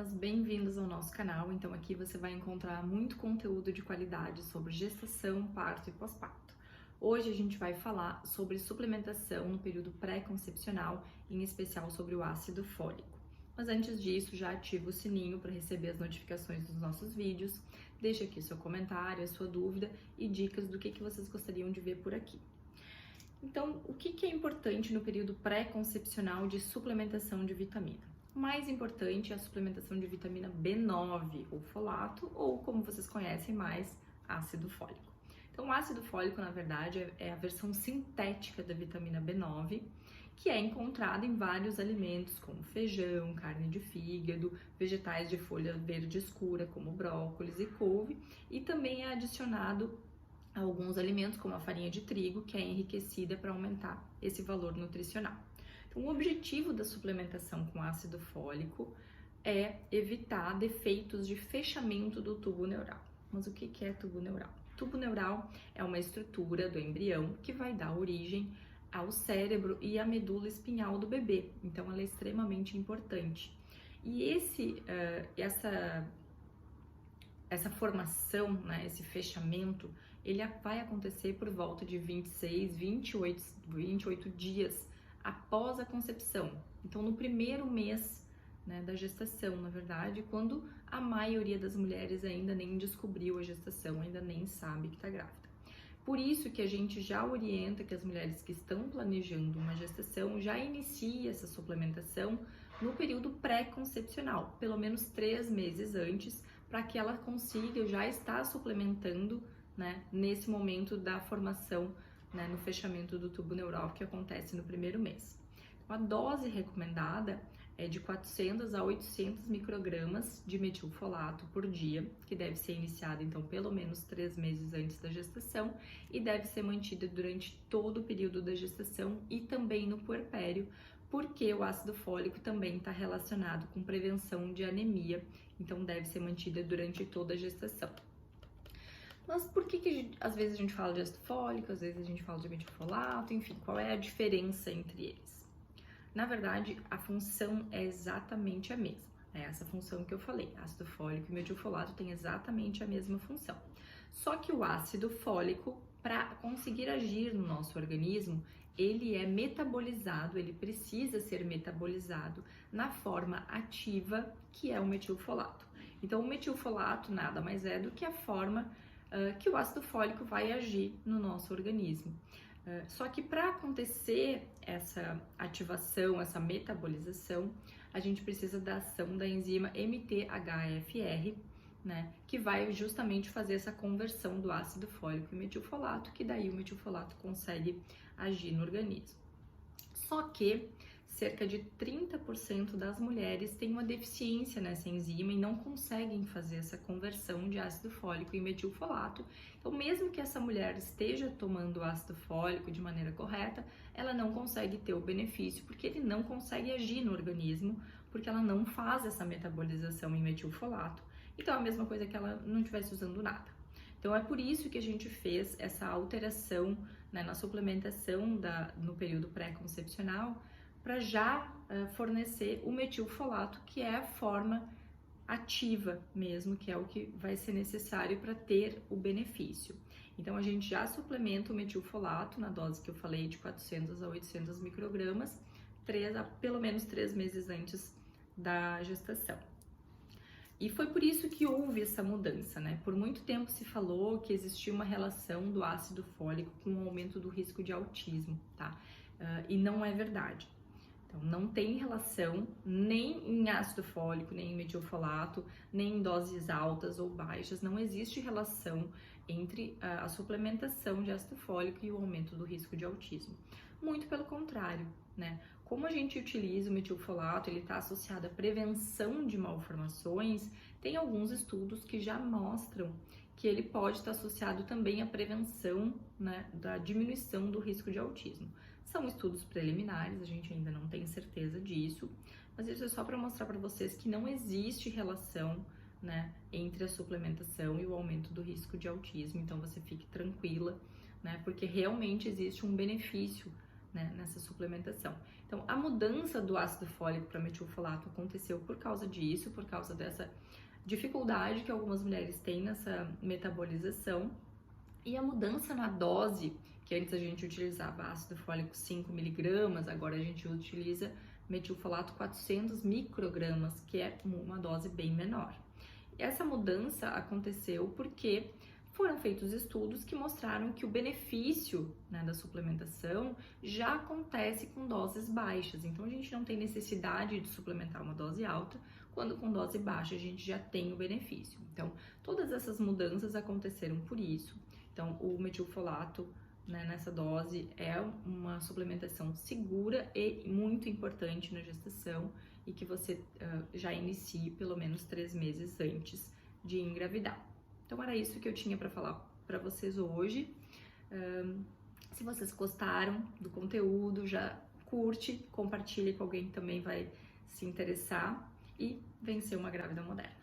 meninas, bem-vindas ao nosso canal. Então aqui você vai encontrar muito conteúdo de qualidade sobre gestação, parto e pós-parto. Hoje a gente vai falar sobre suplementação no período pré-concepcional, em especial sobre o ácido fólico. Mas antes disso, já ativa o sininho para receber as notificações dos nossos vídeos, deixa aqui seu comentário, a sua dúvida e dicas do que vocês gostariam de ver por aqui. Então, o que é importante no período pré-concepcional de suplementação de vitamina? O mais importante é a suplementação de vitamina B9, ou folato, ou como vocês conhecem mais, ácido fólico. Então, o ácido fólico, na verdade, é a versão sintética da vitamina B9, que é encontrada em vários alimentos, como feijão, carne de fígado, vegetais de folha verde escura, como brócolis e couve, e também é adicionado a alguns alimentos, como a farinha de trigo, que é enriquecida para aumentar esse valor nutricional. Então, o objetivo da suplementação com ácido fólico é evitar defeitos de fechamento do tubo neural. Mas o que é tubo neural? Tubo neural é uma estrutura do embrião que vai dar origem ao cérebro e à medula espinhal do bebê. Então, ela é extremamente importante. E essa formação, né, esse fechamento, ele vai acontecer por volta de 26, 28 dias após a concepção. Então, no primeiro mês, né, da gestação, na verdade, quando a maioria das mulheres ainda nem descobriu a gestação, ainda nem sabe que está grávida. Por isso que a gente já orienta que as mulheres que estão planejando uma gestação já iniciem essa suplementação no período pré-concepcional, pelo menos 3 meses antes, para que ela consiga já estar suplementando, né, nesse momento da formação, né, no fechamento do tubo neural que acontece no primeiro mês. Então, a dose recomendada é de 400 a 800 microgramas de metilfolato por dia, que deve ser iniciada então pelo menos 3 meses antes da gestação e deve ser mantida durante todo o período da gestação e também no puerpério, porque o ácido fólico também está relacionado com prevenção de anemia, então deve ser mantida durante toda a gestação. Mas por que às vezes a gente fala de ácido fólico, às vezes a gente fala de metilfolato, enfim, qual é a diferença entre eles? Na verdade, a função é exatamente a mesma. É essa função que eu falei, ácido fólico e metilfolato têm exatamente a mesma função. Só que o ácido fólico, para conseguir agir no nosso organismo, ele é metabolizado, ele precisa ser metabolizado na forma ativa, que é o metilfolato. Então, o metilfolato nada mais é do que a forma que o ácido fólico vai agir no nosso organismo. Só que para acontecer essa ativação, essa metabolização, a gente precisa da ação da enzima MTHFR, né, que vai justamente fazer essa conversão do ácido fólico em metilfolato, que daí o metilfolato consegue agir no organismo. Só que cerca de 30% das mulheres têm uma deficiência nessa enzima e não conseguem fazer essa conversão de ácido fólico em metilfolato. Então, mesmo que essa mulher esteja tomando ácido fólico de maneira correta, ela não consegue ter o benefício porque ele não consegue agir no organismo, porque ela não faz essa metabolização em metilfolato. Então, é a mesma coisa que ela não estivesse usando nada. Então, é por isso que a gente fez essa alteração, né, na suplementação no período pré-concepcional, para já fornecer o metilfolato, que é a forma ativa mesmo, que é o que vai ser necessário para ter o benefício. Então, a gente já suplementa o metilfolato na dose que eu falei, de 400 a 800 microgramas, pelo menos 3 meses antes da gestação. E foi por isso que houve essa mudança, né? Por muito tempo se falou que existia uma relação do ácido fólico com o aumento do risco de autismo, tá? E não é verdade. Então, não tem relação nem em ácido fólico, nem em metilfolato, nem em doses altas ou baixas. Não existe relação entre a suplementação de ácido fólico e o aumento do risco de autismo. Muito pelo contrário, né? Como a gente utiliza o metilfolato, ele está associado à prevenção de malformações, tem alguns estudos que já mostram que ele pode estar associado também à prevenção, né, da diminuição do risco de autismo. São estudos preliminares, a gente ainda não tem certeza disso, mas isso é só para mostrar para vocês que não existe relação, né, entre a suplementação e o aumento do risco de autismo, então você fique tranquila, né, porque realmente existe um benefício, né, nessa suplementação. Então, a mudança do ácido fólico para metilfolato aconteceu por causa disso, por causa dessa dificuldade que algumas mulheres têm nessa metabolização, e a mudança na dose, que antes a gente utilizava ácido fólico 5 miligramas, agora a gente utiliza metilfolato 400 microgramas, que é uma dose bem menor. Essa mudança aconteceu porque foram feitos estudos que mostraram que o benefício, né, da suplementação já acontece com doses baixas. Então, a gente não tem necessidade de suplementar uma dose alta, quando com dose baixa a gente já tem o benefício. Então, todas essas mudanças aconteceram por isso. Então, o metilfolato, né, nessa dose é uma suplementação segura e muito importante na gestação, e que você já inicie pelo menos 3 meses antes de engravidar. Então era isso que eu tinha para falar para vocês hoje. Se vocês gostaram do conteúdo, já curte, compartilhe com alguém que também vai se interessar, e vencer uma grávida moderna.